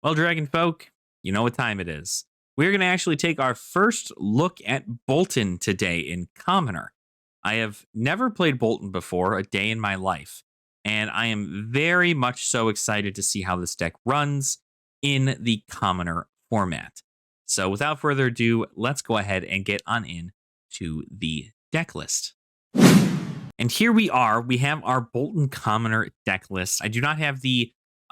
Well, Dragon Folk, you know what time it is. We're going to actually take our first look at Boltyn today in Commoner. I have never played Boltyn before a day in my life, and I am very much so excited to see how this deck runs in the Commoner format. So, without further ado, let's go ahead and get on in to the deck list. And here we are. We have our Boltyn Commoner deck list. I do not have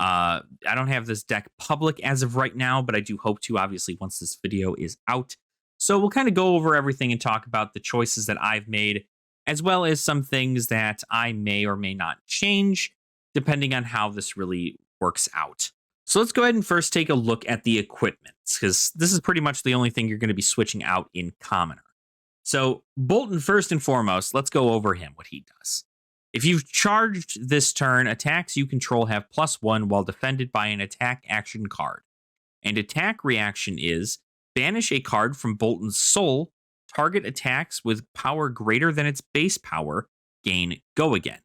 I don't have this deck public as of right now, but I do hope to, obviously, once this video is out. So we'll kind of go over everything and talk about the choices that I've made, as well as some things that I may or may not change, depending on how this really works out. So let's go ahead and first take a look at the equipment, because this is pretty much the only thing you're going to be switching out in Commoner. So Boltyn, first and foremost, let's go over him, what he does. If you've charged this turn, attacks you control have +1 while defended by an attack action card. And attack reaction is banish a card from Boltyn's soul, target attacks with power greater than its base power, gain go again.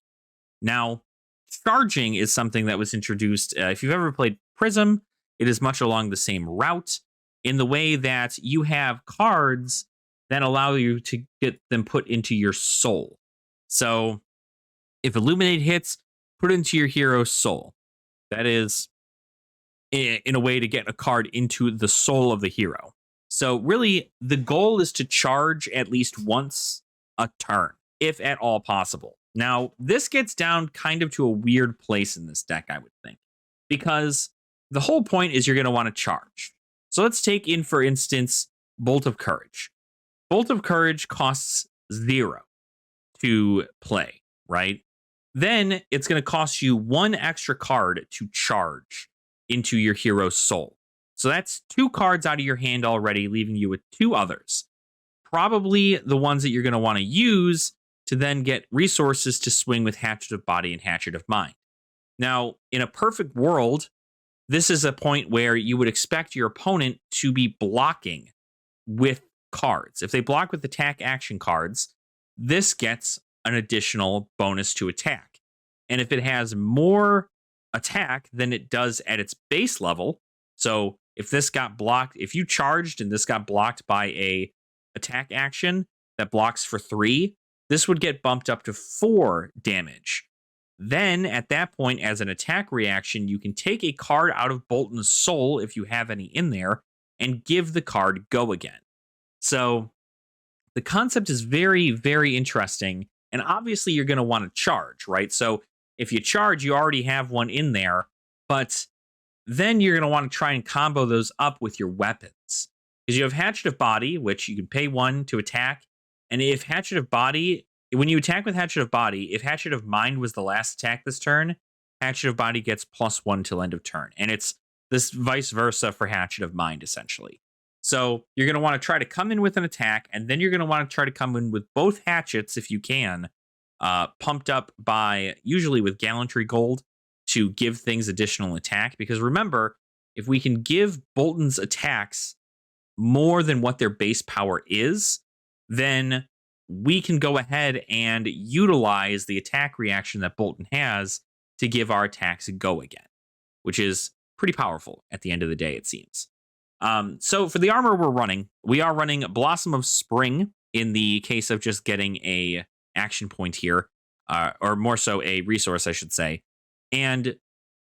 Now, charging is something that was introduced. If you've ever played Prism, it is much along the same route in the way that you have cards that allow you to get them put into your soul. So if Illuminate hits, put it into your hero's soul. That is in a way to get a card into the soul of the hero. So really, the goal is to charge at least once a turn, if at all possible. Now, this gets down kind of to a weird place in this deck, I would think, because the whole point is you're going to want to charge. So let's take in, for instance, Bolt of Courage. Bolt of Courage costs 0 to play, right? Then it's going to cost you 1 extra card to charge into your hero's soul. So that's 2 cards out of your hand already, leaving you with 2 others. Probably the ones that you're going to want to use to then get resources to swing with Hatchet of Body and Hatchet of Mind. Now, in a perfect world, this is a point where you would expect your opponent to be blocking with cards. If they block with attack action cards, this gets an additional bonus to attack. And if it has more attack than it does at its base level, so if this got blocked, if you charged and this got blocked by a attack action that blocks for 3, this would get bumped up to 4 damage. Then at that point, as an attack reaction, you can take a card out of Boltyn's soul, if you have any in there, and give the card go again. So the concept is very, very interesting. And obviously, you're going to want to charge, right? So if you charge, you already have one in there. But then you're going to want to try and combo those up with your weapons. Because you have Hatchet of Body, which you can pay 1 to attack. And if Hatchet of Body, when you attack with Hatchet of Body, if Hatchet of Mind was the last attack this turn, Hatchet of Body gets +1 till end of turn. And it's this vice versa for Hatchet of Mind, essentially. So you're going to want to try to come in with an attack, and then you're going to want to try to come in with both hatchets, if you can, pumped up by, usually with Gallantry Gold, to give things additional attack. Because remember, if we can give Boltyn's attacks more than what their base power is, then we can go ahead and utilize the attack reaction that Boltyn has to give our attacks a go again, which is pretty powerful at the end of the day, it seems. So for the armor we are running Blossom of Spring in the case of just getting a action point here, or more so a resource, I should say. And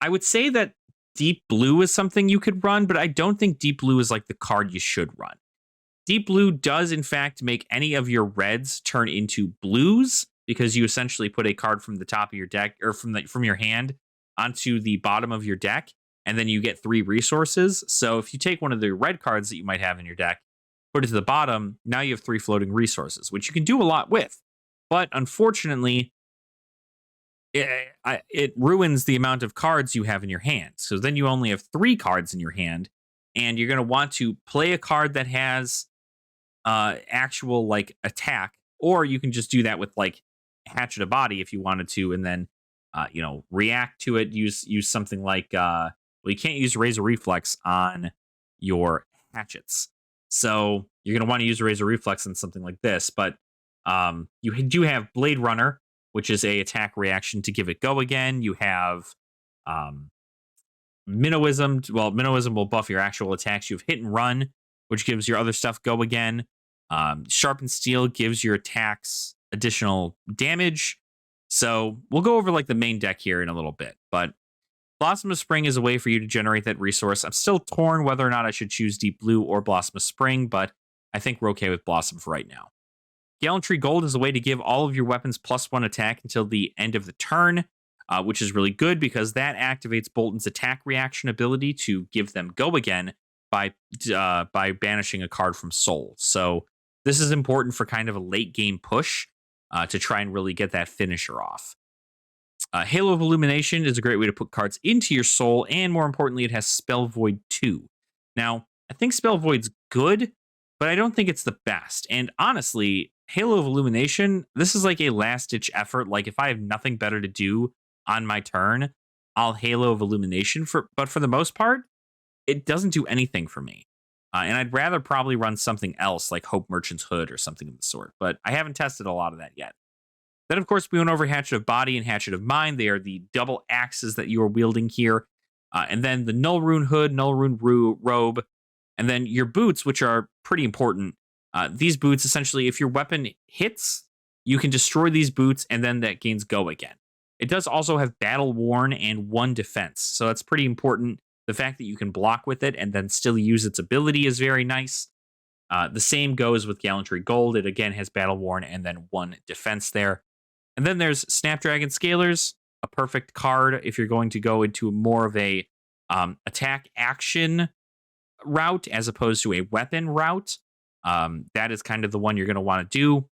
I would say that Deep Blue is something you could run, but I don't think Deep Blue is like the card you should run. Deep Blue does, in fact, make any of your reds turn into blues, because you essentially put a card from the top of your deck, or from your hand, onto the bottom of your deck, and then you get 3 resources. So if you take one of the red cards that you might have in your deck, put it to the bottom, now you have 3 floating resources, which you can do a lot with. But unfortunately, it ruins the amount of cards you have in your hand. So then you only have 3 cards in your hand, and you're going to want to play a card that has actual like attack, or you can just do that with like Hatchet of Body if you wanted to, and then react to it. Use something like you can't use Razor Reflex on your hatchets, so you're going to want to use Razor Reflex on something like this. But you do have Blade Runner, which is a attack reaction to give it go again. You have Minnowism, well, Minnowism will buff your actual attacks. You have Hit and Run, which gives your other stuff go again. Sharpened Steel gives your attacks additional damage. So we'll go over like the main deck here in a little bit. But Blossom of Spring is a way for you to generate that resource. I'm still torn whether or not I should choose Deep Blue or Blossom of Spring, but I think we're okay with Blossom for right now. Gallantry Gold is a way to give all of your weapons +1 attack until the end of the turn, which is really good because that activates Boltyn's attack reaction ability to give them go again by banishing a card from Soul. So this is important for kind of a late game push to try and really get that finisher off. Halo of Illumination is a great way to put cards into your Soul, and more importantly, it has Spell Void 2. Now, I think Spell Void's good, but I don't think it's the best. And honestly, Halo of Illumination, this is like a last-ditch effort. Like, if I have nothing better to do on my turn, I'll Halo of Illumination. But for the most part, it doesn't do anything for me. And I'd rather probably run something else, like Hope Merchant's Hood or something of the sort. But I haven't tested a lot of that yet. Then, of course, we went over Hatchet of Body and Hatchet of Mind. They are the double axes that you are wielding here. And then the Null Rune Hood, Null Rune Robe, and then your boots, which are pretty important. These boots, essentially, if your weapon hits, you can destroy these boots, and then that gains go again. It does also have Battle Worn and 1 defense, so that's pretty important. The fact that you can block with it and then still use its ability is very nice. The same goes with Gallantry Gold. It, again, has Battle Worn and then 1 defense there. And then there's Snapdragon Scalers, a perfect card if you're going to go into more of a attack action route as opposed to a weapon route. That is kind of the one you're going to want to do.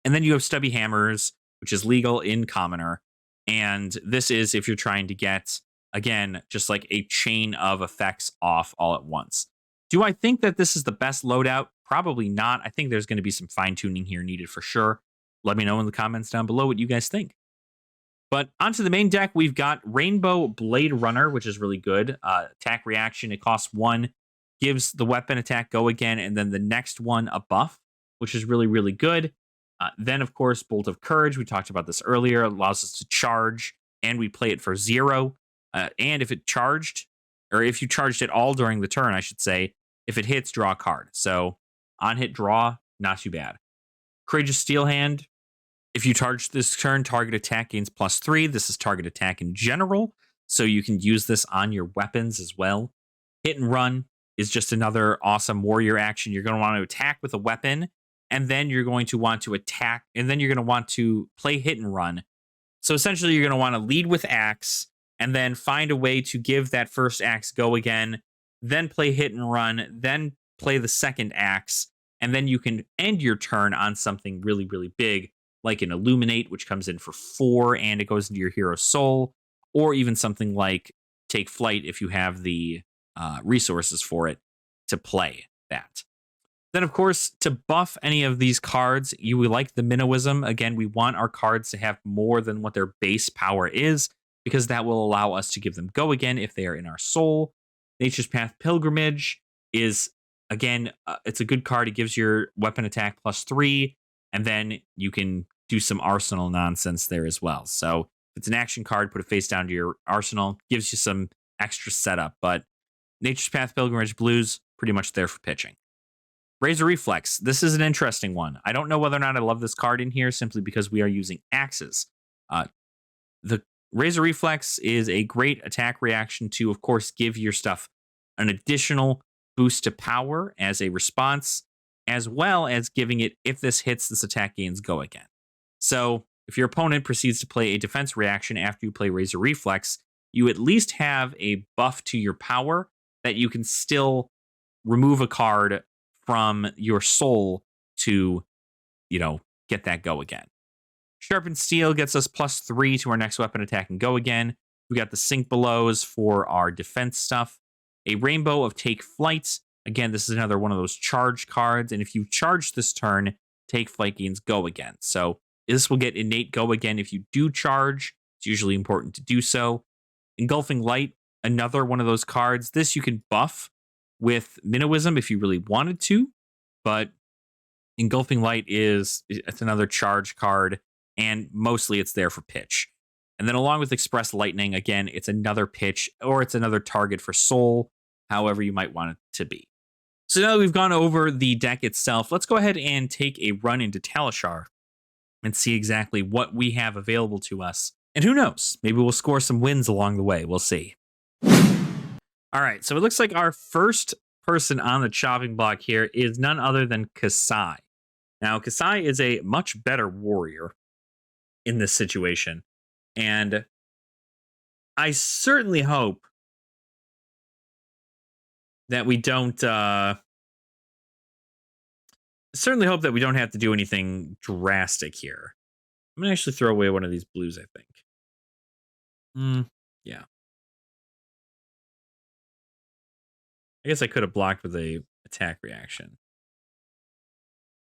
And then you have Stubby Hammers, which is legal in Commoner. And this is if you're trying to get, again, just like a chain of effects off all at once. Do I think that this is the best loadout? Probably not. I think there's going to be some fine-tuning here needed for sure. Let me know in the comments down below what you guys think. But onto the main deck, we've got Rainbow Blade Runner, which is really good. Attack reaction, it costs 1, gives the weapon attack go again, and then the next one a buff, which is really, really good. Then, of course, Bolt of Courage. We talked about this earlier. It allows us to charge, and we play it for 0. And if it charged, or if you charged at all during the turn, I should say, if it hits, draw a card. So on hit, draw, not too bad. Courageous Steel Hand. If you charge this turn, target attack gains +3. This is target attack in general, so you can use this on your weapons as well. Hit and Run is just another awesome warrior action. You're going to want to attack with a weapon, and then you're going to want to attack, and then you're going to want to play Hit and Run. So essentially, you're going to want to lead with Axe, and then find a way to give that first Axe go again, then play Hit and Run, then play the second Axe, and then you can end your turn on something really, really big, like an Illuminate, which comes in for 4 and it goes into your hero's soul, or even something like Take Flight if you have the resources for it to play that. Then, of course, to buff any of these cards, you would like the Minnowism. Again, we want our cards to have more than what their base power is, because that will allow us to give them go again if they are in our soul. Nature's Path Pilgrimage is, again, it's a good card. It gives your weapon attack +3, and then you can do some arsenal nonsense there as well. So if it's an action card, put it face down to your arsenal, gives you some extra setup. But Nature's Path Pilgrimage Blues, pretty much there for pitching. Razor Reflex. This is an interesting one. I don't know whether or not I love this card in here simply because we are using axes. The Razor Reflex is a great attack reaction to, of course, give your stuff an additional boost to power as a response, as well as giving it, if this hits, this attack gains go again. So if your opponent proceeds to play a defense reaction after you play Razor Reflex, you at least have a buff to your power that you can still remove a card from your soul to, get that go again. Sharpened Steel gets us +3 to our next weapon attack and go again. We got the Sink Belows for our defense stuff. A Rainbow of Take Flight. Again, this is another one of those charge cards, and if you charge this turn, Take Flight gains go again. So this will get innate go again if you do charge. It's usually important to do so. Engulfing Light, another one of those cards. This you can buff with Minnowism if you really wanted to, but Engulfing Light it's another charge card, and mostly it's there for pitch. And then along with Express Lightning, again, it's another pitch or it's another target for Soul, however you might want it to be. So now that we've gone over the deck itself, let's go ahead and take a run into Talishar and see exactly what we have available to us. And who knows, maybe we'll score some wins along the way. We'll see. All right, so it looks like our first person on the chopping block here is none other than Kasai. Now, Kasai is a much better warrior in this situation. And I certainly hope that we don't have to do anything drastic here. I'm gonna actually throw away one of these blues, I think. Yeah. I guess I could have blocked with a attack reaction.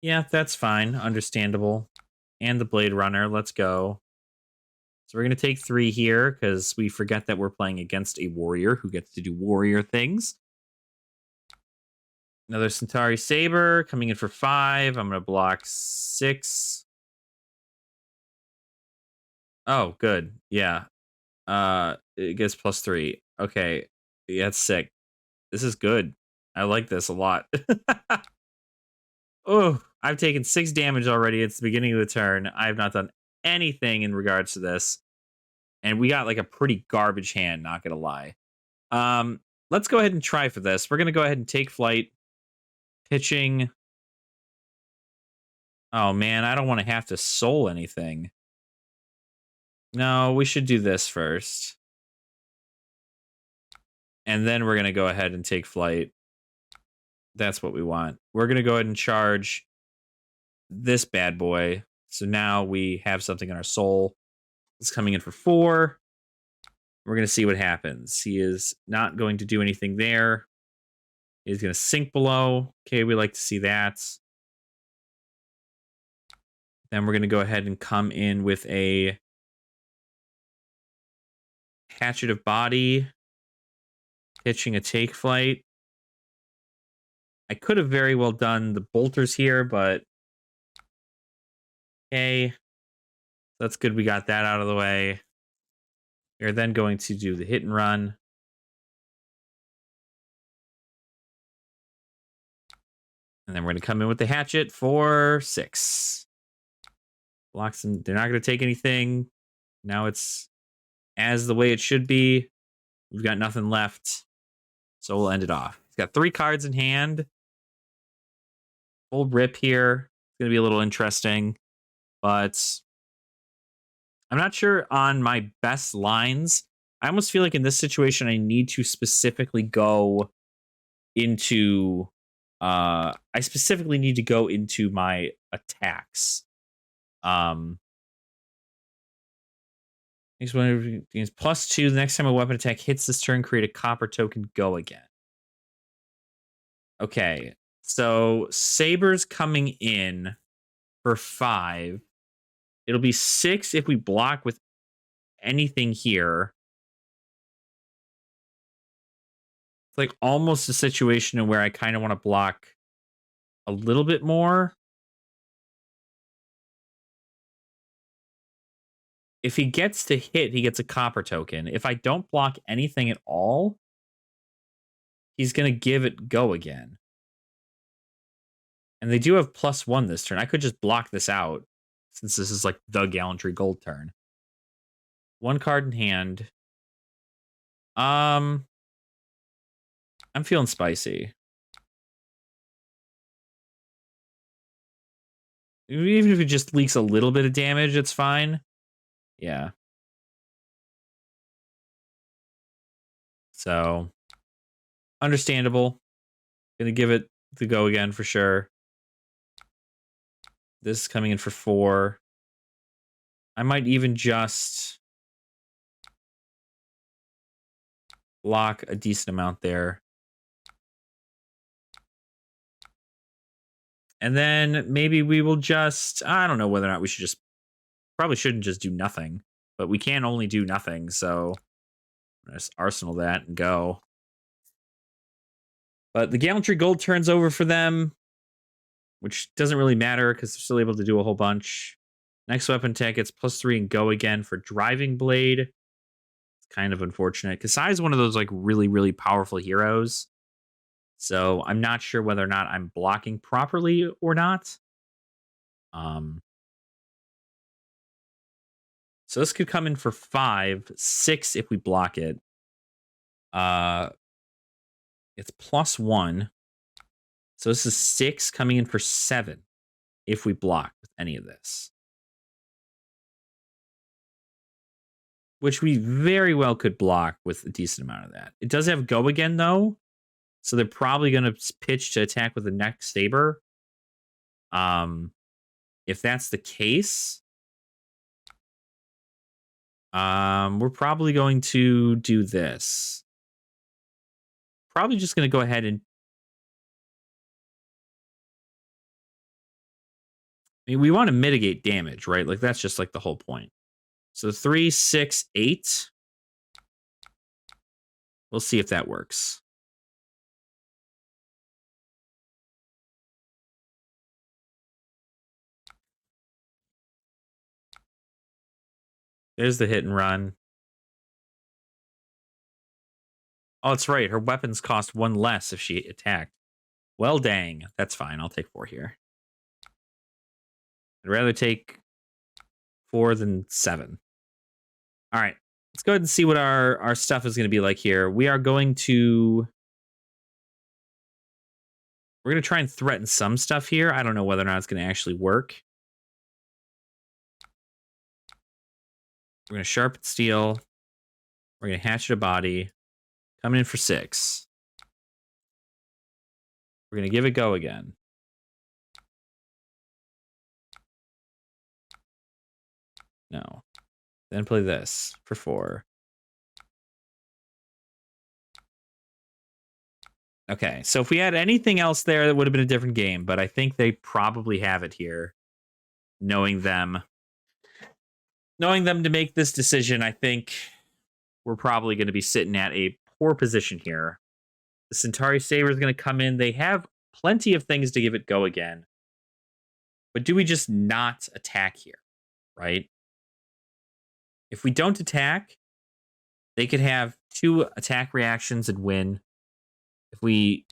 Yeah, that's fine. Understandable. And the Blade Runner. Let's go. So we're going to take 3 here because we forget that we're playing against a warrior who gets to do warrior things. Another Centauri Saber coming in for 5. I'm going to block 6. Oh, good. Yeah. It gets +3. Okay. Yeah, that's sick. This is good. I like this a lot. Oh, I've taken 6 damage already. It's the beginning of the turn. I have not done anything in regards to this. And we got like a pretty garbage hand, not gonna lie. Let's go ahead and try for this. We're gonna go ahead and take flight. Pitching. Oh man, I don't want to have to soul anything. No, we should do this first. And then we're gonna go ahead and take flight. That's what we want. We're gonna go ahead and charge this bad boy. So now we have something in our soul. It's coming in for 4. We're going to see what happens. He is not going to do anything there. He's going to sink below. Okay, we like to see that. Then we're going to go ahead and come in with a Hatchet of Body. Pitching a Take Flight. I could have very well done the bolters here, but okay. That's good we got that out of the way. We're then going to do the hit and run. And then we're going to come in with the hatchet for 6. Blocks them. They're not going to take anything. Now it's as the way it should be. We've got nothing left. So we'll end it off. He's got 3 cards in hand. Full rip here. It's going to be a little interesting. But I'm not sure on my best lines. I almost feel like in this situation, I need to specifically go into... I specifically need to go into my attacks. Next one is +2. The next time a weapon attack hits this turn, create a copper token, go again. Okay, so Saber's coming in for 5. It'll be 6 if we block with anything here. It's like almost a situation where I kind of want to block a little bit more. If he gets to hit, he gets a copper token. If I don't block anything at all, he's going to give it go again. And they do have +1 this turn. I could just block this out since this is like the Gallantry Gold turn. 1 card in hand. I'm feeling spicy. Even if it just leaks a little bit of damage, it's fine. Yeah. So, understandable. Gonna give it the go again for sure. This is coming in for 4. I might even just block a decent amount there. And then maybe we will just... I don't know whether or not we should just... Probably shouldn't just do nothing. But we can only do nothing, so... Just arsenal that and go. But the Gallantry Gold turns over for them, which doesn't really matter because they're still able to do a whole bunch. Next weapon attack gets +3 and go again for Driving Blade. It's kind of unfortunate. Kasai is one of those like really, really powerful heroes. So I'm not sure whether or not I'm blocking properly or not. So this could come in for 5, 6 if we block it. It's +1. So this is 6 coming in for 7 if we block with any of this. Which we very well could block with a decent amount of that. It does have go again, though. So they're probably going to pitch to attack with the next saber. If that's the case, we're probably going to do this. Probably just going to go ahead and... I mean, we want to mitigate damage, right? Like, that's just like the whole point. So 3, 6, 8. We'll see if that works. There's the hit and run. Oh, that's right. Her weapons cost 1 less if she attacked. Well, dang. That's fine. I'll take 4 here. I'd rather take 4 than 7. All right. Let's go ahead and see what our stuff is going to be like here. We are going to... We're going to try and threaten some stuff here. I don't know whether or not it's going to actually work. We're going to sharpen steel. We're going to hatchet a body. Coming in for 6. We're going to give it go again. No. Then play this for 4. Okay, so if we had anything else there, that would have been a different game, but I think they probably have it here. Knowing them to make this decision, I think we're probably going to be sitting at a poor position here. The Centauri Saber is going to come in. They have plenty of things to give it go again. But do we just not attack here, right? If we don't attack, they could have 2 attack reactions and win. If we...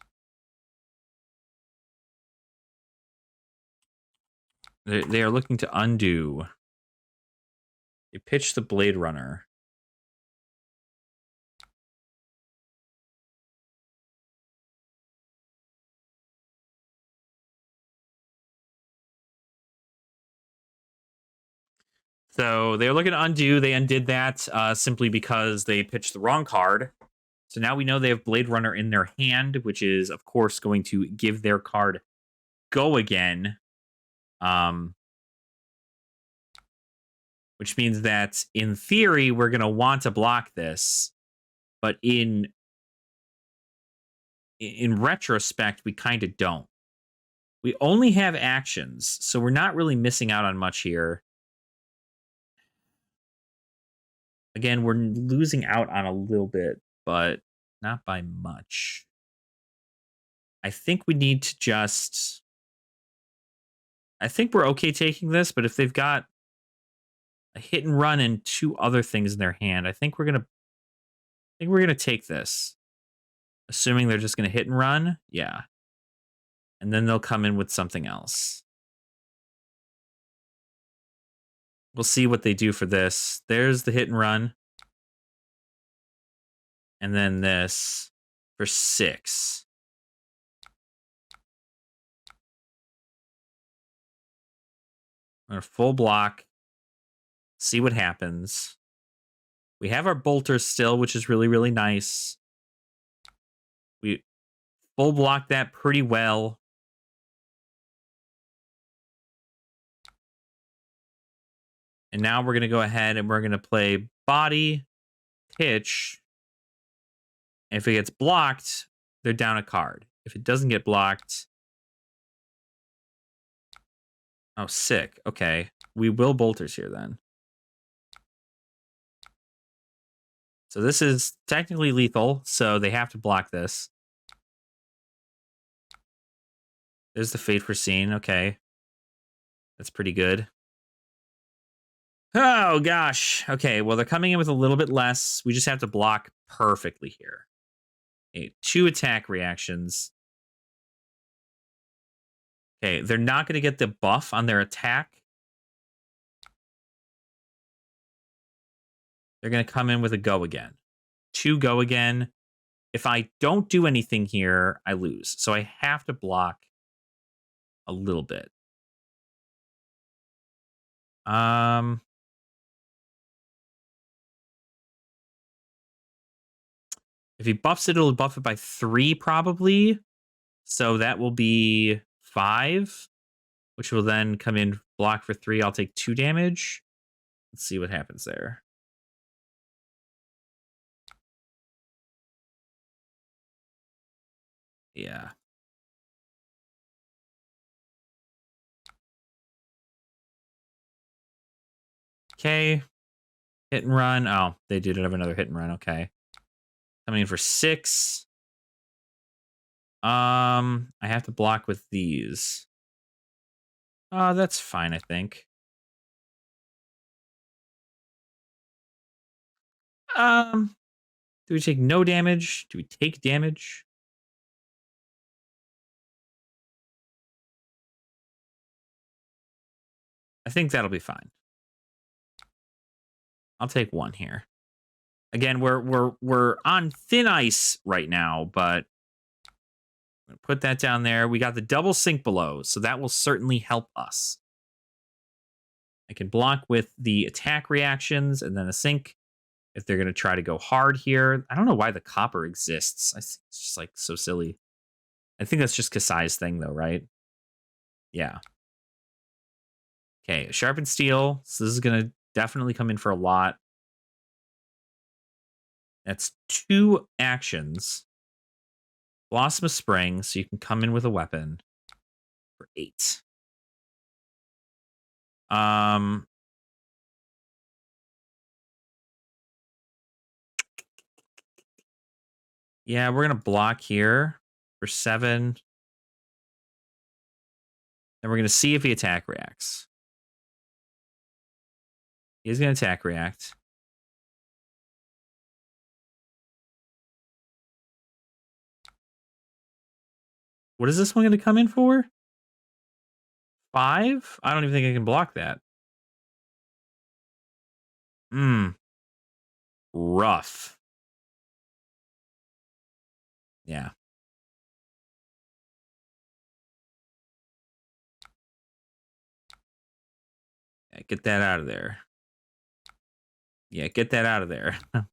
They are looking to undo. They pitch the Blade Runner. So they're looking to undo. They undid that simply because they pitched the wrong card. So now we know they have Blade Runner in their hand, which is, of course, going to give their card go again. Which means that, in theory, we're going to want to block this. But in retrospect, we kind of don't. We only have actions, so we're not really missing out on much here. Again, we're losing out on a little bit, but not by much. I think we need to just... I think we're okay taking this, but if they've got a hit and run and 2 other things in their hand, I think we're gonna take this. Assuming they're just gonna hit and run, yeah. And then they'll come in with something else. We'll see what they do for this. There's the hit and run. And then this for 6. I'm going to full block. See what happens. We have our bolters still, which is really, really nice. We full block that pretty well. And now we're going to go ahead and we're going to play body, pitch. And if it gets blocked, they're down a card. If it doesn't get blocked... Oh, sick. Okay. We will bolters here then. So this is technically lethal, so they have to block this. There's the Fate Foreseen. Okay. That's pretty good. Oh, gosh. Okay, well, they're coming in with a little bit less. We just have to block perfectly here. Okay, 2 attack reactions. Okay, they're not going to get the buff on their attack. They're going to come in with a go again. 2 go again. If I don't do anything here, I lose. So I have to block a little bit. If he buffs it, it'll buff it by 3 probably. So that will be 5, which will then come in block for 3. I'll take 2 damage. Let's see what happens there. Yeah. Okay. Hit and run. Oh, they did have another hit and run. Okay. Coming in for 6. I have to block with these. That's fine, I think. Do we take no damage? Do we take damage? I think that'll be fine. I'll take 1 here. Again, we're on thin ice right now, but I'm gonna put that down there. We got the double sink below, so that will certainly help us. I can block with the attack reactions and then a sink if they're going to try to go hard here. I don't know why the copper exists. It's just like so silly. I think that's just Kasai's thing though, right? Yeah. Okay, sharpened steel. So this is going to definitely come in for a lot. That's 2 actions. Blossom of Spring, so you can come in with a weapon for 8. Yeah, we're gonna block here for 7. Then we're gonna see if he attack reacts. He's gonna attack react. What is this one gonna come in for? 5? I don't even think I can block that. Rough. Yeah. Yeah, get that out of there. Yeah, get that out of there. All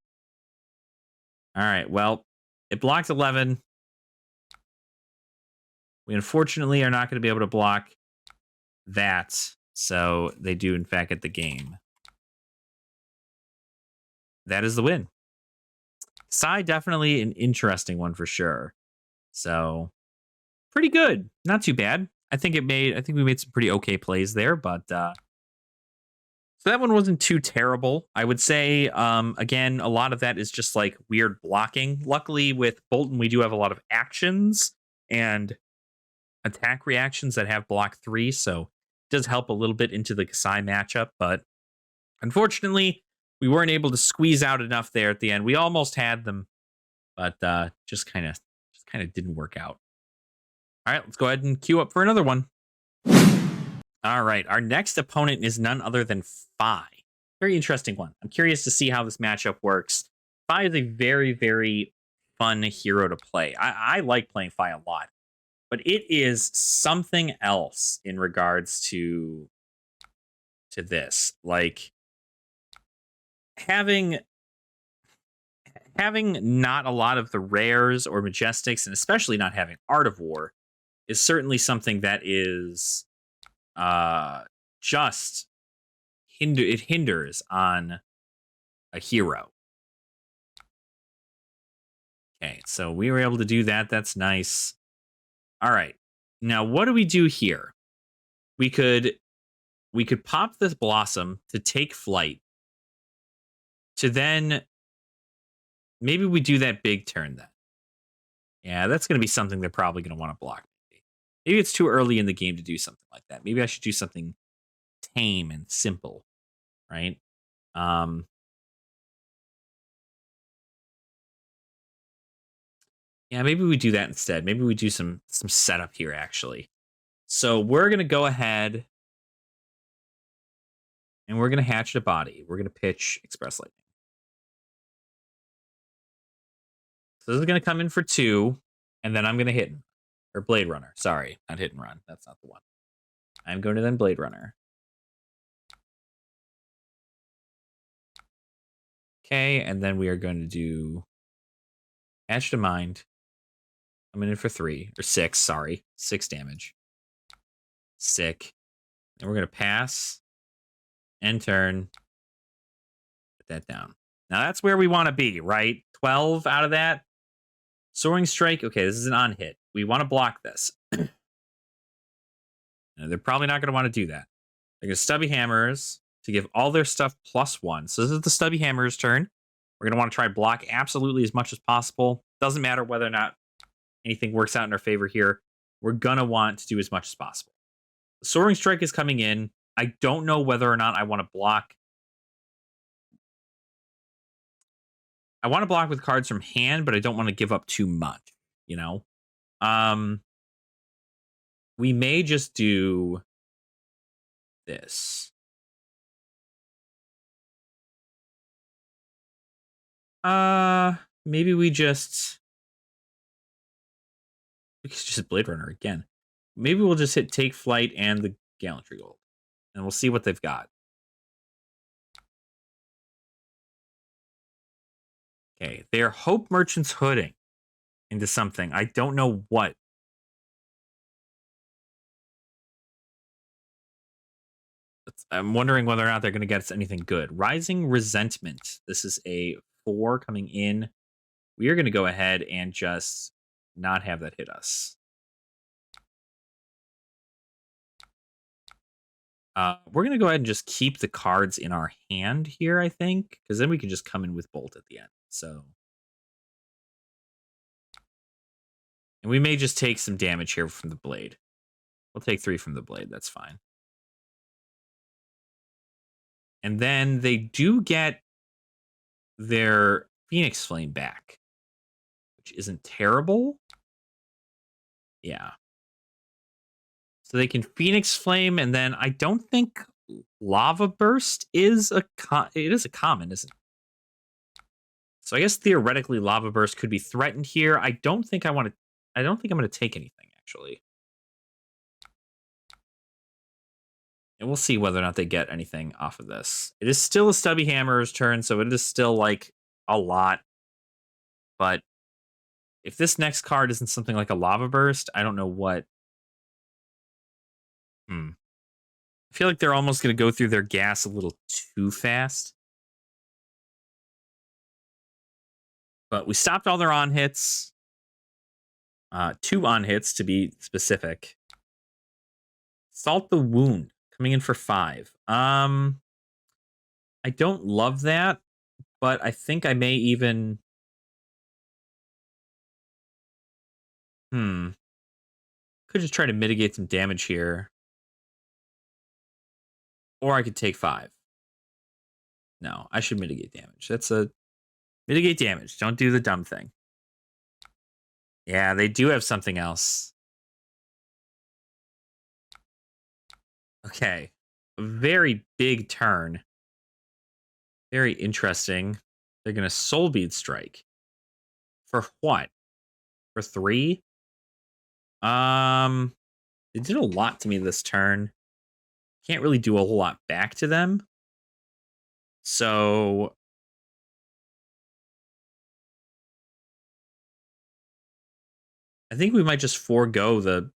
right, well, it blocked 11. We unfortunately are not going to be able to block that, so they do, in fact, get the game. That is the win. Sai, definitely an interesting one for sure. So, pretty good. Not too bad. I think we made some pretty okay plays there, but so that one wasn't too terrible. I would say, again, a lot of that is just like weird blocking. Luckily, with Boltyn, we do have a lot of actions and attack reactions that have block 3, so it does help a little bit into the Kasai matchup. But unfortunately, we weren't able to squeeze out enough there at the end. We almost had them, but just kind of didn't work out. All right, let's go ahead and queue up for another one. All right, our next opponent is none other than Fi. Very interesting one. I'm curious to see how this matchup works. Fi is a very, very fun hero to play. I like playing Fi a lot, but it is something else in regards to this. Like having not a lot of the rares or majestics, and especially not having Art of War, is certainly something that is just hinders on a hero. Okay, so we were able to do that. That's nice. All right. Now, what do we do here? We could pop this blossom to take flight. To then maybe we do that big turn then. Yeah, that's going to be something they're probably going to want to block. Maybe it's too early in the game to do something like that. Maybe I should do something tame and simple. right? Yeah, maybe we do that instead. Maybe we do some setup here actually. So we're gonna go ahead and we're gonna hatch the body. We're gonna pitch Express Lightning. So this is gonna come in for 2, and then I'm gonna hit or Blade Runner. Sorry, not hit and run. That's not the one. I'm going to then Blade Runner. Okay, and then we are going to do Hatch to Mind. I'm in for 3 or 6. Sorry, 6 damage. Sick. And we're gonna pass, end turn, put that down. Now that's where we want to be, right? 12 out of that. Soaring Strike. Okay, this is an on hit. We want to block this. They're probably not going to want to do that. They're going to Stubby Hammers to give all their stuff +1. So this is the Stubby Hammers turn. We're going to want to try to block absolutely as much as possible. Doesn't matter whether or not anything works out in our favor here. We're going to want to do as much as possible. The Soaring Strike is coming in. I don't know whether or not I want to block. I want to block with cards from hand, but I don't want to give up too much, you know? We may just do this. Maybe we could just hit Blade Runner again. Maybe we'll just hit Take Flight and the Gallantry Gold, and we'll see what they've got. Okay, they're Hope Merchants hooding into something. I don't know what. I'm wondering whether or not they're going to get us anything good. Rising Resentment. This is a 4 coming in. We are going to go ahead and just not have that hit us. We're going to go ahead and just keep the cards in our hand here, I think, because then we can just come in with Bolt at the end. So, and we may just take some damage here from the Blade. We'll take 3 from the Blade. That's fine. And then they do get their Phoenix Flame back, which isn't terrible. Yeah. So they can Phoenix Flame, and then I don't think Lava Burst is a it is a common, isn't it? So I guess theoretically Lava Burst could be threatened here. I don't think I'm going to take anything actually. And we'll see whether or not they get anything off of this. It is still a Stubby Hammer's turn, so it is still like a lot. But if this next card isn't something like a Lava Burst, I don't know what. I feel like they're almost going to go through their gas a little too fast. But we stopped all their on hits. 2 on hits to be specific. Salt the Wound coming in for 5. I don't love that, but I think I may even. Could just try to mitigate some damage here. Or I could take 5. No, I should mitigate damage. That's a mitigate damage. Don't do the dumb thing. Yeah, they do have something else. Okay. A very big turn. Very interesting. They're going to Soul Bead Strike. For what? For 3? They did a lot to me this turn. Can't really do a whole lot back to them. So I think we might just forego the.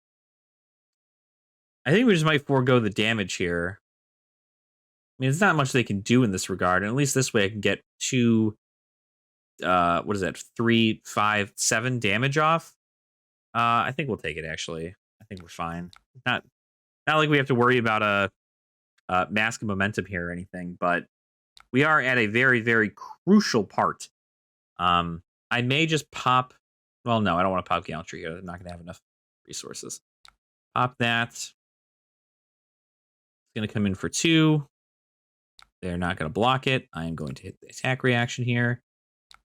I think we just might forego the damage here. I mean, there's not much they can do in this regard, and at least this way I can get 2. What is that? 3, 5, 7 damage off. I think we'll take it. Actually, I think we're fine. Not like we have to worry about a Mask of Momentum here or anything, but we are at a very, very crucial part. I may just pop. Well, no, I don't want to pop Gallantry here. I'm not going to have enough resources. Pop that. It's going to come in for 2. They're not going to block it. I am going to hit the attack reaction here.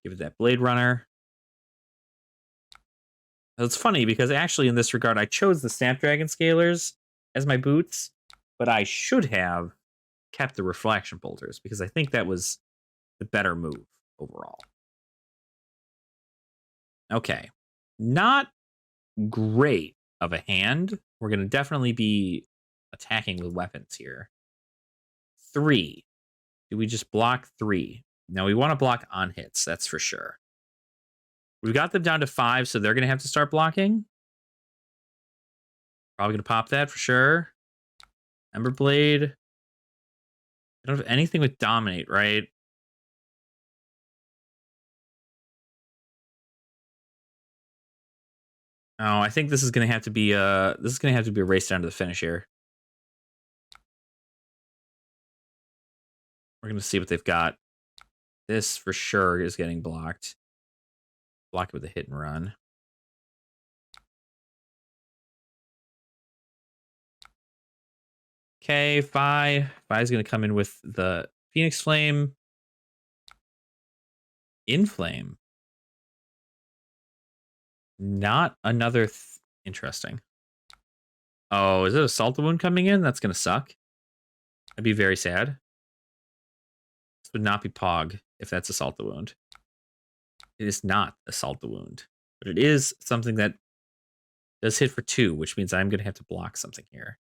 Give it that Blade Runner. It's funny because actually in this regard, I chose the Snapdragon Scalers as my boots, but I should have kept the Reflection Bolters because I think that was the better move overall. Okay. Not great of a hand. We're going to definitely be attacking with weapons here. 3. Do we just block 3? No, we want to block on hits, that's for sure. We've got them down to 5, so they're going to have to start blocking. Probably going to pop that for sure. Ember Blade. I don't have anything with Dominate, right? Oh, I think this is going to have to be a race down to the finish here. We're going to see what they've got. This for sure is getting blocked. Block it with a hit and run. Okay, Fi. Fi's going to come in with the Phoenix Flame. Inflame. Not another... Interesting. Oh, is it a Salt Wound coming in? That's going to suck. I'd be very sad. This would not be Pog if that's a Salt the Wound. It is not a Salt the Wound. But it is something that does hit for 2, which means I'm going to have to block something here.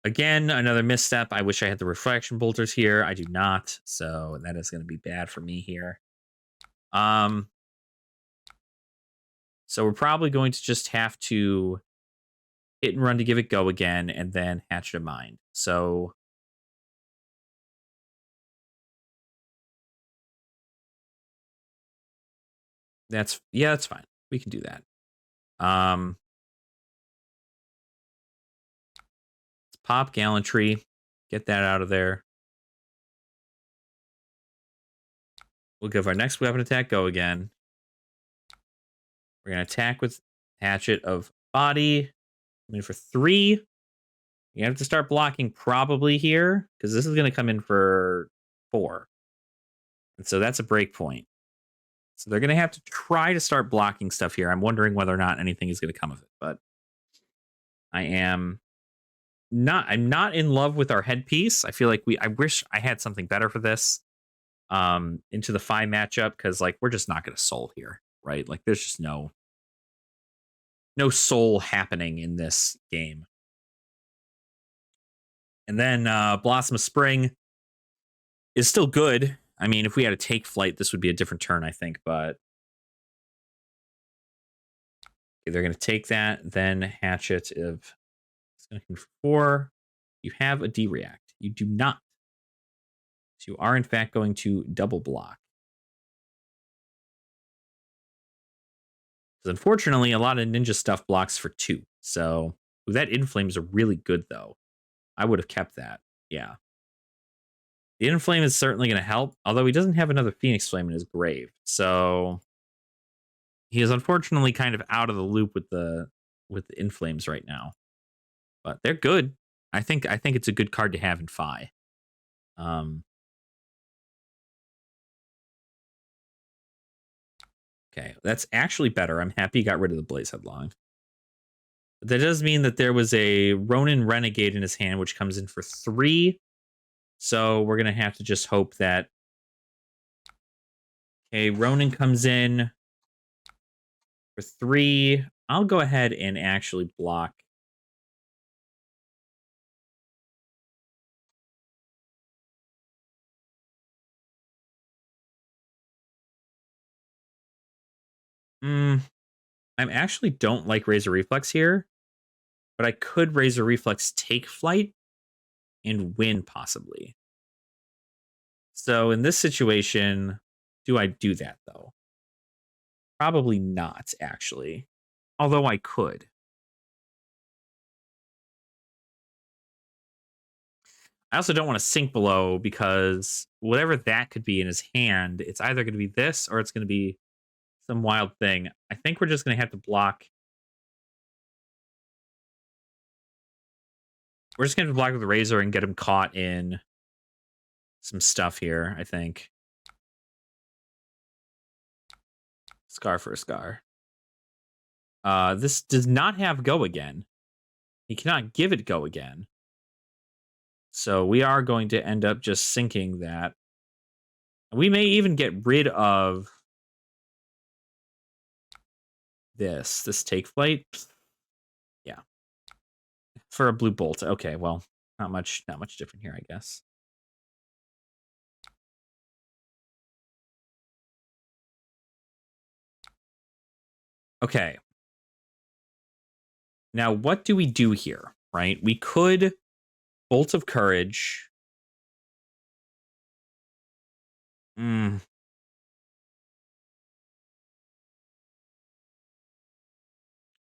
Again, another misstep. I wish I had the Reflection Bolters here. I do not, so that is going to be bad for me here. So we're probably going to just have to hit and run to give it go again, and then Hatchet of Mind. So that's fine. We can do that. Let's pop Gallantry. Get that out of there. We'll give our next weapon attack go again. We're going to attack with Hatchet of Body. I mean, for 3. You have to start blocking probably here, because this is going to come in for 4. And so that's a break point. So they're going to have to try to start blocking stuff here. I'm wondering whether or not anything is going to come of it. But I'm not in love with our headpiece. I feel like I wish I had something better for this into the Fi matchup, because like we're just not going to soul here, right? Like there's just no soul happening in this game. And then Blossom of Spring is still good. I mean, if we had to take flight, this would be a different turn, I think. But okay, they're going to take that. Then Hatchet of 4. You have a D-React. You do not. So you are, in fact, going to double block. Because unfortunately, a lot of ninja stuff blocks for 2. So that Inflame is really good, though. I would have kept that. Yeah. The Inflame is certainly going to help, although he doesn't have another Phoenix Flame in his grave. So he is unfortunately kind of out of the loop with the Inflames right now. But they're good. I think it's a good card to have in Fi. Okay, that's actually better. I'm happy he got rid of the Blaze Headlong. But that does mean that there was a Ronin Renegade in his hand, which comes in for 3. So we're going to have to just hope that... Okay, Ronin comes in for 3. I'll go ahead and actually block. I actually don't like Razor Reflex here, but I could Razor Reflex take flight and win possibly. So in this situation, do I do that though? Probably not, actually. Although I could. I also don't want to sink below, because whatever that could be in his hand, it's either going to be this or it's going to be some wild thing. I think we're just going to have to block. We're just going to block with the Razor and get him caught in some stuff here, I think. Scar for a Scar. This does not have Go Again. He cannot give it Go Again. So we are going to end up just sinking that. We may even get rid of this Take Flight. Yeah. For a blue Bolt. Okay, well, not much different here, I guess. Okay. Now, what do we do here, right? We could Bolt of Courage.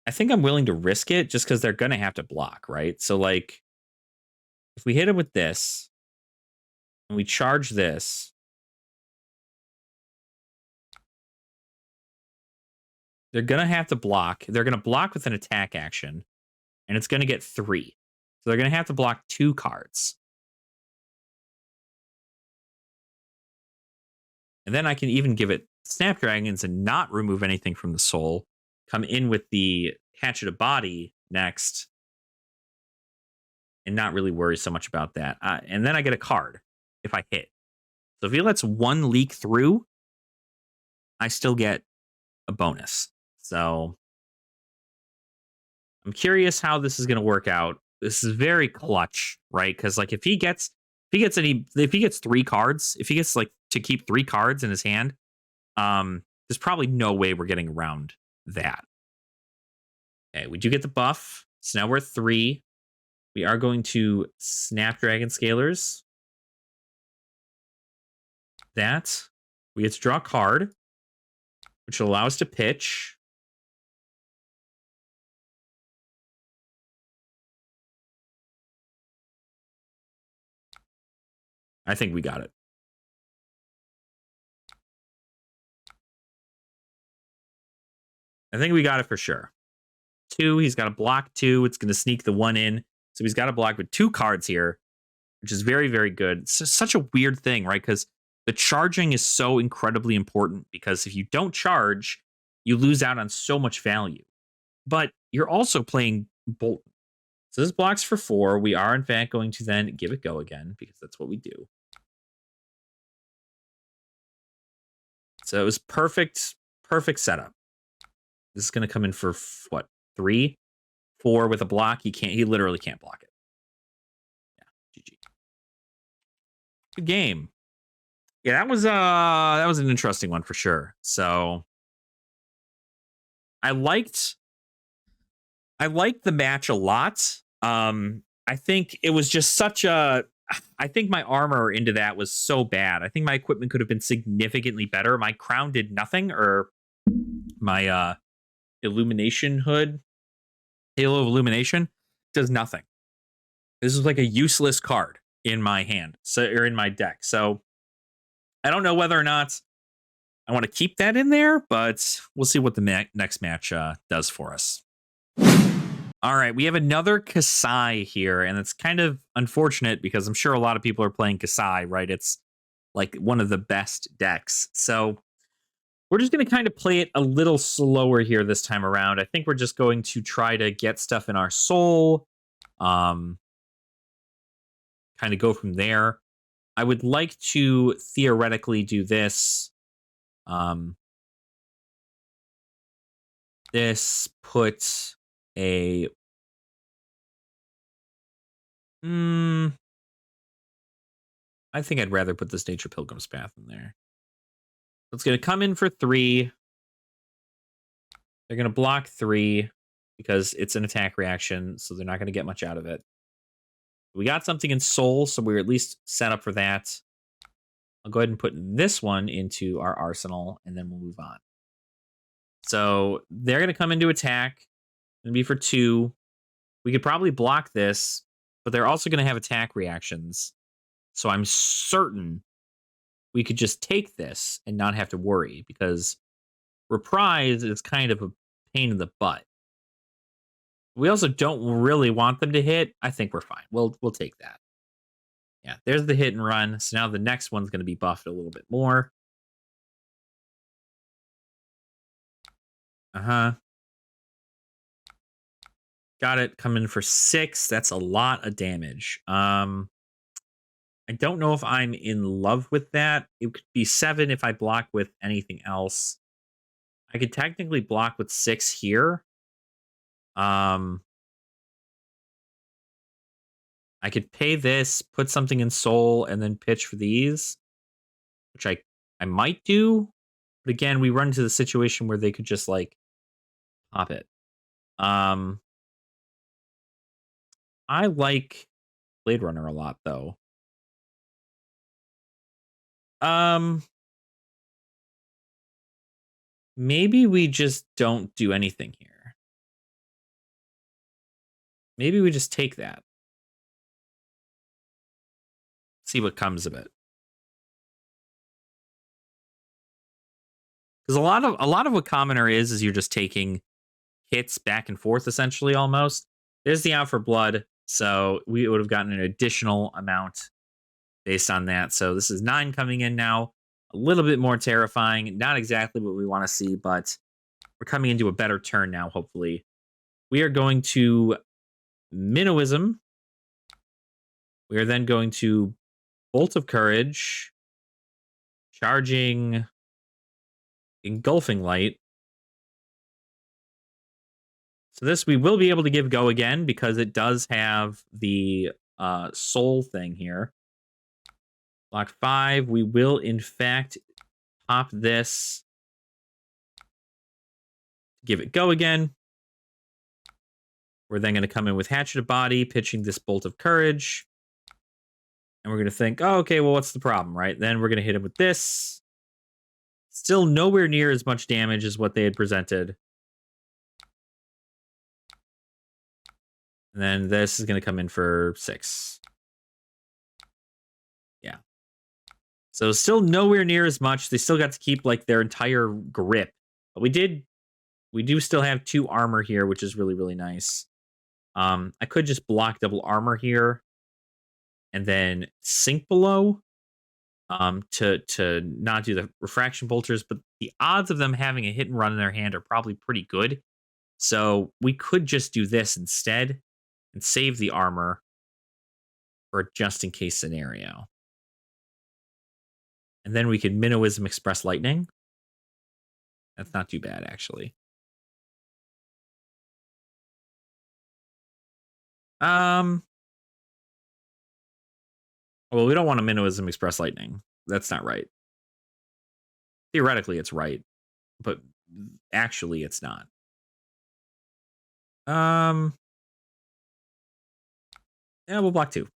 I think I'm willing to risk it just because they're going to have to block, right? So, like, if we hit him with this and we charge this, they're going to have to block. They're going to block with an attack action, and it's going to get 3. So they're going to have to block 2 cards. And then I can even give it Snapdragons and not remove anything from the soul. Come in with the Hatchet of Body next and not really worry so much about that. And then I get a card if I hit. So if he lets 1 leak through, I still get a bonus. So I'm curious how this is going to work out. This is very clutch, right? Because like if he gets 3 cards, if he gets like to keep 3 cards in his hand, there's probably no way we're getting around that. Okay, we do get the buff. So now we're at 3. We are going to Snapdragon Scalers. That. We get to draw a card, which will allow us to pitch. I think we got it. I think we got it for sure. 2, he's got to block 2. It's going to sneak the 1 in. So he's got to block with 2 cards here, which is very, very good. It's such a weird thing, right? Because the charging is so incredibly important because if you don't charge, you lose out on so much value. But you're also playing Boltyn. So this blocks for 4. We are, in fact, going to then give it Go Again because that's what we do. So it was perfect setup. This is going to come in for what? 3, 4 with a block. He literally can't block it. Yeah, GG. Good game. Yeah, that was an interesting one for sure. So I liked the match a lot. I think it was just I think my armor into that was so bad. I think my equipment could have been significantly better. My crown did nothing, or my illumination hood, Halo of Illumination, does nothing. This is like a useless card in my hand, or in my deck. So I don't know whether or not I want to keep that in there, but we'll see what the next match does for us. All right, we have another Kasai here, and it's kind of unfortunate because I'm sure a lot of people are playing Kasai, right? It's like one of the best decks. So we're just going to kind of play it a little slower here this time around. I think we're just going to try to get stuff in our soul, kind of go from there. I would like to theoretically do this. This puts a I think I'd rather put this Nature Pilgrim's Path in there. It's going to come in for 3. They're going to block 3 because it's an attack reaction, so they're not going to get much out of it. We got something in Soul, so we're at least set up for that. I'll go ahead and put this one into our arsenal, and then we'll move on. So they're going to come into attack. It's going to be for 2. We could probably block this, but they're also going to have attack reactions. So I'm certain we could just take this and not have to worry, because Reprise is kind of a pain in the butt. We also don't really want them to hit. I think we're fine. We'll take that. Yeah, there's the hit and run. So now the next one's going to be buffed a little bit more. Uh-huh. Got it. Coming for 6. That's a lot of damage. I don't know if I'm in love with that. It could be 7 if I block with anything else. I could technically block with 6 here. Um, I could pay this, put something in soul, and then pitch for these, which I might do. But again, we run into the situation where they could just like pop it. Um, I like Blade Runner a lot though. Um, maybe we just don't do anything here. Maybe we just take that. See what comes of it. Because a lot of what Commoner is you're just taking hits back and forth essentially almost. There's the Out for Blood, so we would have gotten an additional amount based on that. So this is 9 coming in now. A little bit more terrifying. Not exactly what we want to see, but we're coming into a better turn now, hopefully. We are going to Minnowism. We are then going to Bolt of Courage, charging Engulfing Light. So this we will be able to give go again because it does have the soul thing here. Block 5. We will in fact pop this. Give it go again. We're then going to come in with Hatchet of Body, pitching this Bolt of Courage. And we're going to think, oh, okay, well, what's the problem, right? Then we're going to hit him with this. Still nowhere near as much damage as what they had presented. And then this is going to come in for 6. Yeah. So still nowhere near as much. They still got to keep like their entire grip. But we do still have 2 armor here, which is really, really nice. I could just block double armor here and then sink below to not do the refraction bolters, but the odds of them having a hit and run in their hand are probably pretty good. So we could just do this instead and save the armor for a just in case scenario. And then we could Minnowism Express Lightning. That's not too bad, actually. Well, we don't want to Minnowism Express Lightning. That's not right. Theoretically, it's right, but actually, it's not. Yeah, we'll block 2.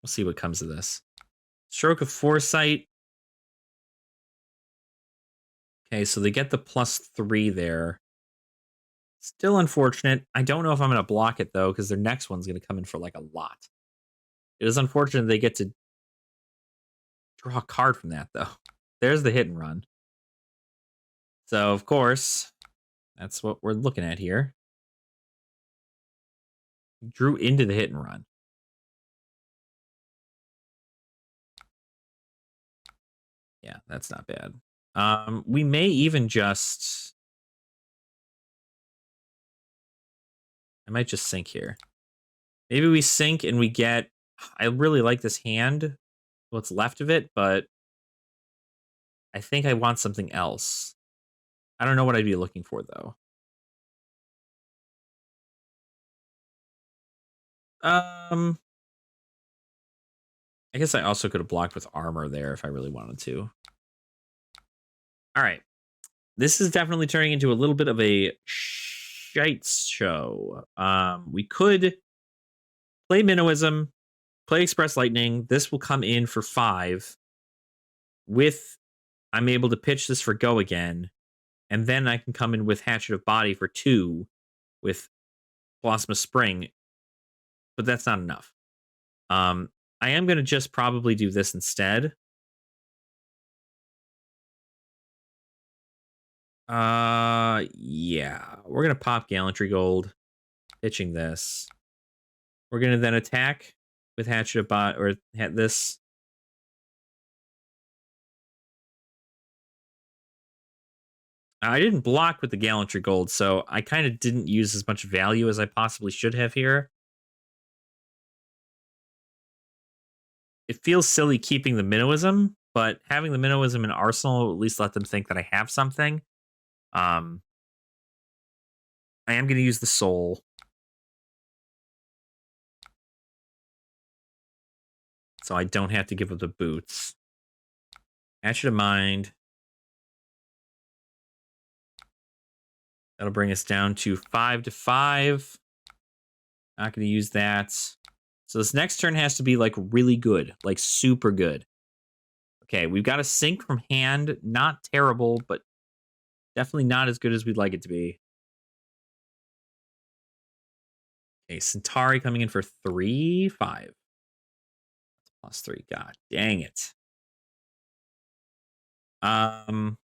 We'll see what comes of this. Stroke of Foresight. Okay, so they get the +3 there. Still unfortunate. I don't know if I'm going to block it, though, because their next one's going to come in for, like, a lot. It is unfortunate they get to draw a card from that, though. There's the hit and run. So, of course, that's what we're looking at here. Drew into the hit and run. Yeah, that's not bad. We may even just... I might just sink here. Maybe we sink and we get... I really like this hand, what's left of it, but I think I want something else. I don't know what I'd be looking for, though. I guess I also could have blocked with armor there if I really wanted to. All right. This is definitely turning into a little bit of a shite show. We could play Minnowism, play Express Lightning. This will come in for 5. With I'm able to pitch this for go again. And then I can come in with Hatchet of Body for 2 with Blossom of Spring. But that's not enough. I am going to just probably do this instead. Yeah. We're gonna pop Gallantry Gold, pitching this. We're gonna then attack with Hatchet of Bot or this. I didn't block with the Gallantry Gold, so I kind of didn't use as much value as I possibly should have here. It feels silly keeping the Minnowism, but having the Minnowism in Arsenal will at least let them think that I have something. Um, I am going to use the Soul. So I don't have to give up the boots. Hatchet of Mind. That'll bring us down to 5-5. Not going to use that. So this next turn has to be like really good, like super good. Okay, we've got a sink from hand. Not terrible, but definitely not as good as we'd like it to be. Okay, Centauri coming in for 3-5. +3. God dang it. And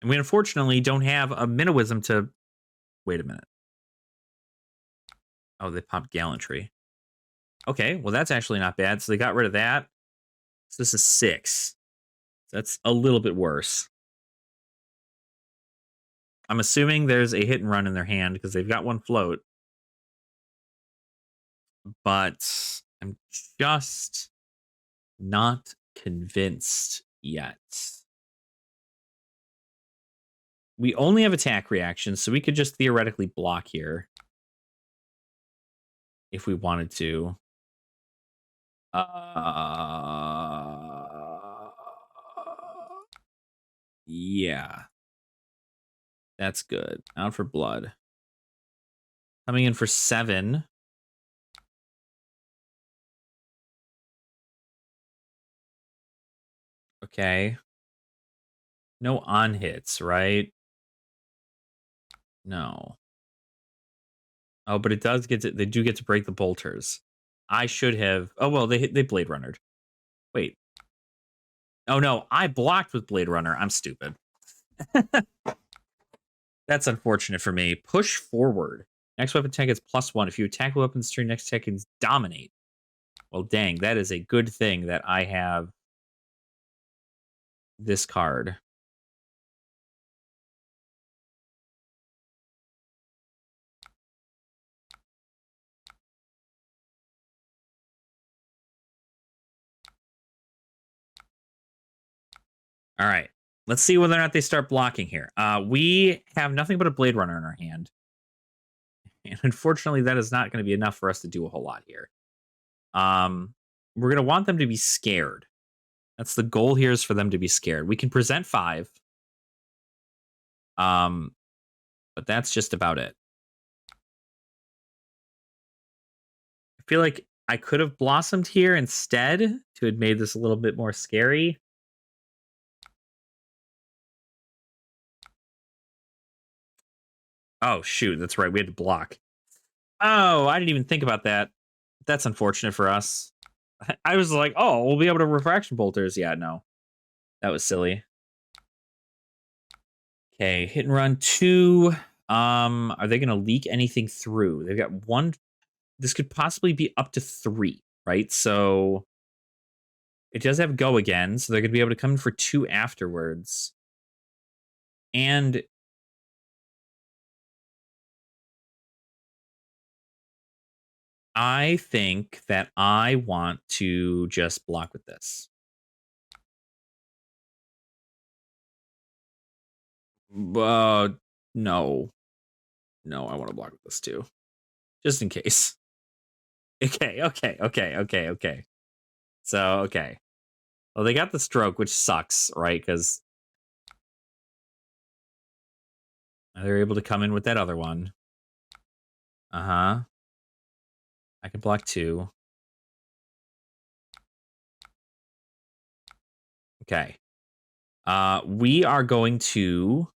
we unfortunately don't have a Minnowism to. Wait a minute. Oh, they popped Gallantry. Okay, well, that's actually not bad. So they got rid of that. So this is 6. That's a little bit worse. I'm assuming there's a hit and run in their hand because they've got one float. But I'm just not convinced yet. We only have attack reactions, so we could just theoretically block here if we wanted to. Yeah. That's good. Out for blood. Coming in for 7. Okay. No on hits, right? No. Oh, but it does get to, they do get to break the bolters. I should have. Oh well, they Blade Runnered. Wait. Oh no, I blocked with Blade Runner. I'm stupid. That's unfortunate for me. Push forward. Next weapon attack is +1. If you attack a weapon this turn, next attack is dominate. Well, dang, that is a good thing that I have this card. All right. Let's see whether or not they start blocking here. We have nothing but a Blade Runner in our hand. And unfortunately, that is not going to be enough for us to do a whole lot here. We're going to want them to be scared. That's the goal here, is for them to be scared. We can present 5. But that's just about it. I feel like I could have blossomed here instead to have made this a little bit more scary. Oh, shoot. That's right. We had to block. Oh, I didn't even think about that. That's unfortunate for us. I was like, oh, we'll be able to refraction bolters. Yeah, no. That was silly. Okay, hit and run 2. Are they going to leak anything through? They've got 1. This could possibly be up to 3, right? So it does have go again, so they're going to be able to come in for 2 afterwards. And I think that I want to just block with this. No. No, I want to block with this too. Just in case. Okay. So, okay. Well, they got the stroke, which sucks, right? Because they're able to come in with that other one. Uh-huh. I can block 2. Okay. We are going to.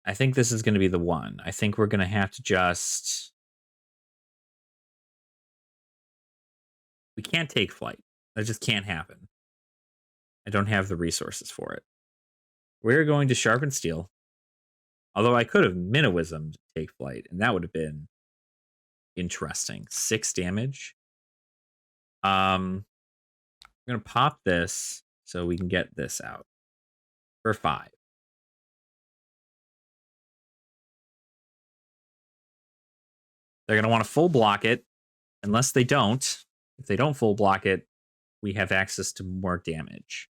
I think this is going to be the one. I think we're going to have to just. We can't take flight. That just can't happen. I don't have the resources for it. We're going to sharpen steel. Although I could have Minowism to take flight, and that would have been interesting. 6 damage. I'm gonna pop this so we can get this out for 5. They're gonna want to full block it. Unless they don't. If they don't full block it, we have access to more damage.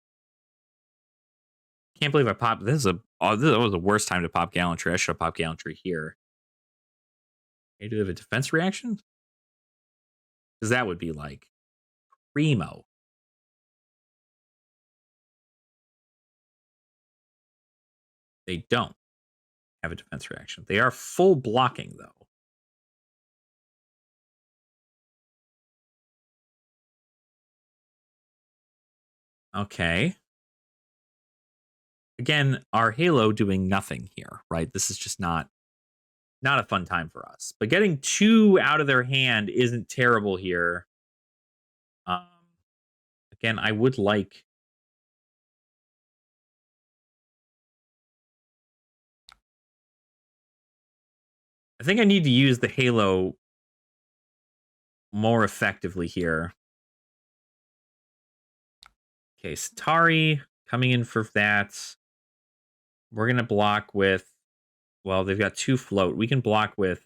Can't believe I popped this. This was the worst time to pop Gallantry. I should have popped Gallantry here. Okay, do they have a defense reaction? Because that would be like primo. They don't have a defense reaction. They are full blocking, though. Okay. Again, our Halo doing nothing here, right? This is just not a fun time for us. But getting 2 out of their hand isn't terrible here. Again, I would like... I think I need to use the Halo more effectively here. Okay, Satari coming in for that. We're going to block with... Well, they've got 2 float. We can block with...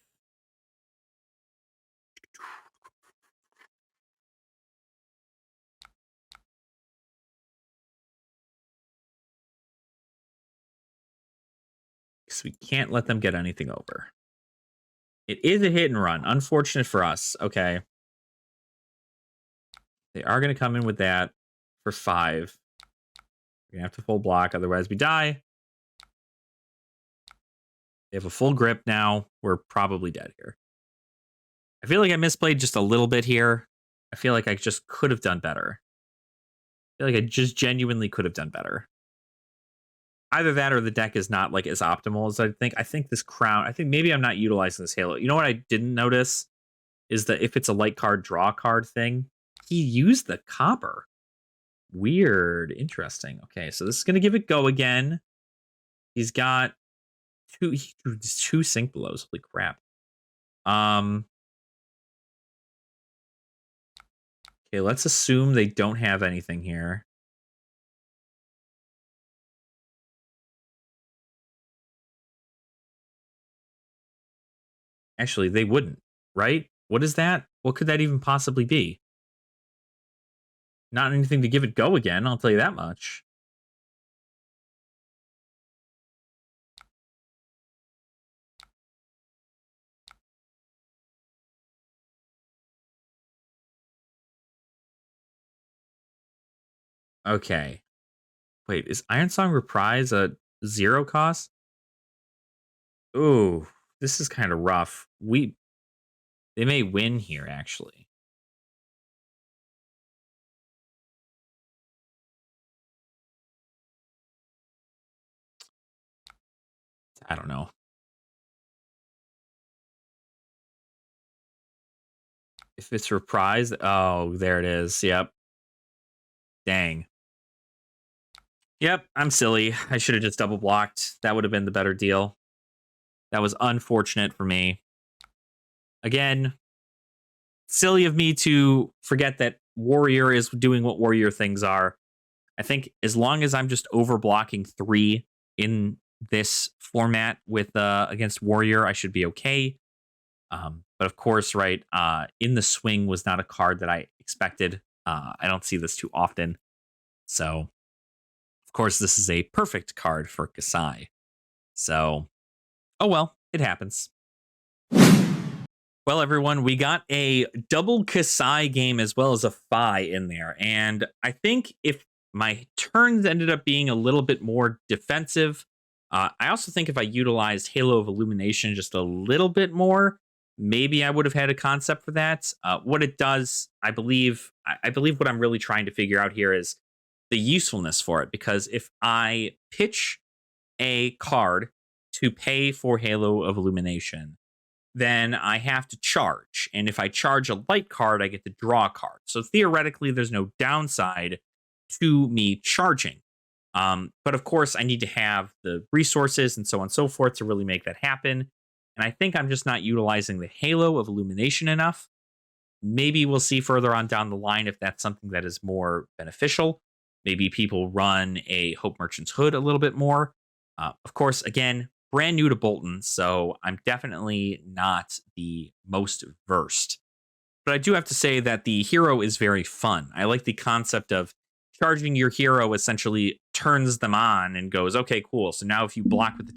So we can't let them get anything over. It is a hit and run. Unfortunate for us. Okay. They are going to come in with that for 5. We're going to have to full block, otherwise we die. They have a full grip now. We're probably dead here. I feel like I misplayed just a little bit here. I feel like I just could have done better. I feel like I just genuinely could have done better. Either that or the deck is not like as optimal as I think. I think this crown, I think maybe I'm not utilizing this Halo. You know what I didn't notice is that if it's a light card, draw card thing, he used the copper. Weird. Interesting. Okay, so this is going to give it go again. He's got 2 sync blows. Holy crap. Okay, let's assume they don't have anything here. Actually, they wouldn't, right? What is that? What could that even possibly be? Not anything to give it go again, I'll tell you that much. Okay. Wait, is Iron Song Reprise a 0 cost? Ooh, this is kind of rough. They may win here, actually. I don't know. If it's Reprise, oh, there it is. Yep. Dang. Yep, I'm silly. I should have just double blocked. That would have been the better deal. That was unfortunate for me. Again, silly of me to forget that Warrior is doing what Warrior things are. I think as long as I'm just over blocking 3 in this format with against Warrior, I should be okay. But of course, right, In the Swing was not a card that I expected. I don't see this too often. So, of course, this is a perfect card for Kasai. So, oh well, it happens. Well, everyone, we got a double Kasai game as well as a Fi in there. And I think if my turns ended up being a little bit more defensive, I also think if I utilized Halo of Illumination just a little bit more, maybe I would have had a concept for that. What it does, I believe what I'm really trying to figure out here is the usefulness for it. Because if I pitch a card to pay for Halo of Illumination, then I have to charge. And if I charge a light card, I get to draw a card. So theoretically, there's no downside to me charging. But of course, I need to have the resources and so on and so forth to really make that happen. And I think I'm just not utilizing the halo of illumination enough. Maybe we'll see further on down the line if that's something that is more beneficial. Maybe people run a Hope Merchant's Hood a little bit more. Of course, again, brand new to Boltyn, so I'm definitely not the most versed. But I do have to say that the hero is very fun. I like the concept of charging your hero essentially turns them on and goes, okay, cool. So now if you block with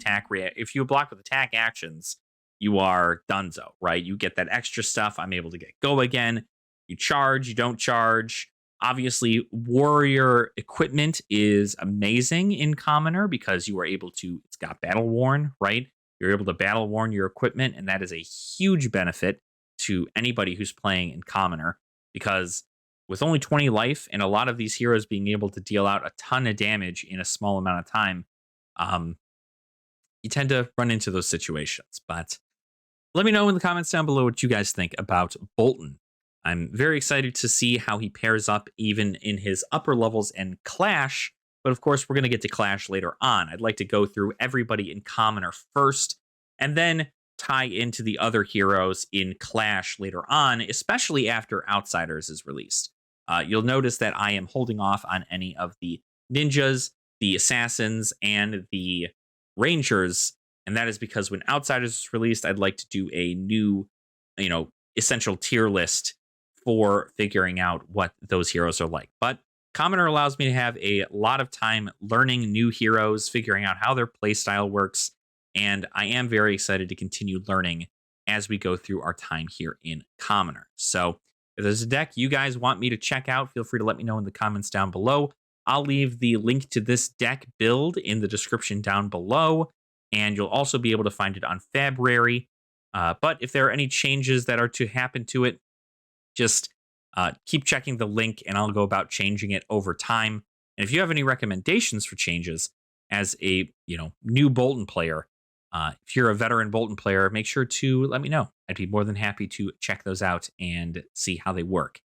if you block with attack actions, you are donezo, right? You get that extra stuff. I'm able to get go again. You charge, you don't charge. Obviously, warrior equipment is amazing in Commoner because you are able to, it's got battle worn, right? You're able to battle worn your equipment, and that is a huge benefit to anybody who's playing in Commoner because with only 20 life and a lot of these heroes being able to deal out a ton of damage in a small amount of time, um, you tend to run into those situations. But let me know in the comments down below what you guys think about Boltyn. I'm very excited to see how he pairs up even in his upper levels and Clash, but of course we're going to get to Clash later on. I'd like to go through everybody in Commoner first, and then tie into the other heroes in Clash later on, especially after Outsiders is released. You'll notice that I am holding off on any of the ninjas, the assassins, and the rangers, and that is because when Outsiders is released, I'd like to do a new, essential tier list for figuring out what those heroes are like. But Commoner allows me to have a lot of time learning new heroes, figuring out how their playstyle works, and I am very excited to continue learning as we go through our time here in Commoner. So if there's a deck you guys want me to check out, feel free to let me know in the comments down below. I'll leave the link to this deck build in the description down below, and you'll also be able to find it on Fabrary. But if there are any changes that are to happen to it, just keep checking the link and I'll go about changing it over time. And if you have any recommendations for changes as a new Boltyn player, if you're a veteran Boltyn player, make sure to let me know. I'd be more than happy to check those out and see how they work.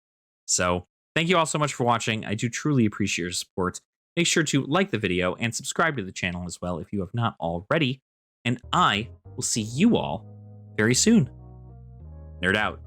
So thank you all so much for watching. I do truly appreciate your support. Make sure to like the video and subscribe to the channel as well if you have not already. And I will see you all very soon. Nerd out.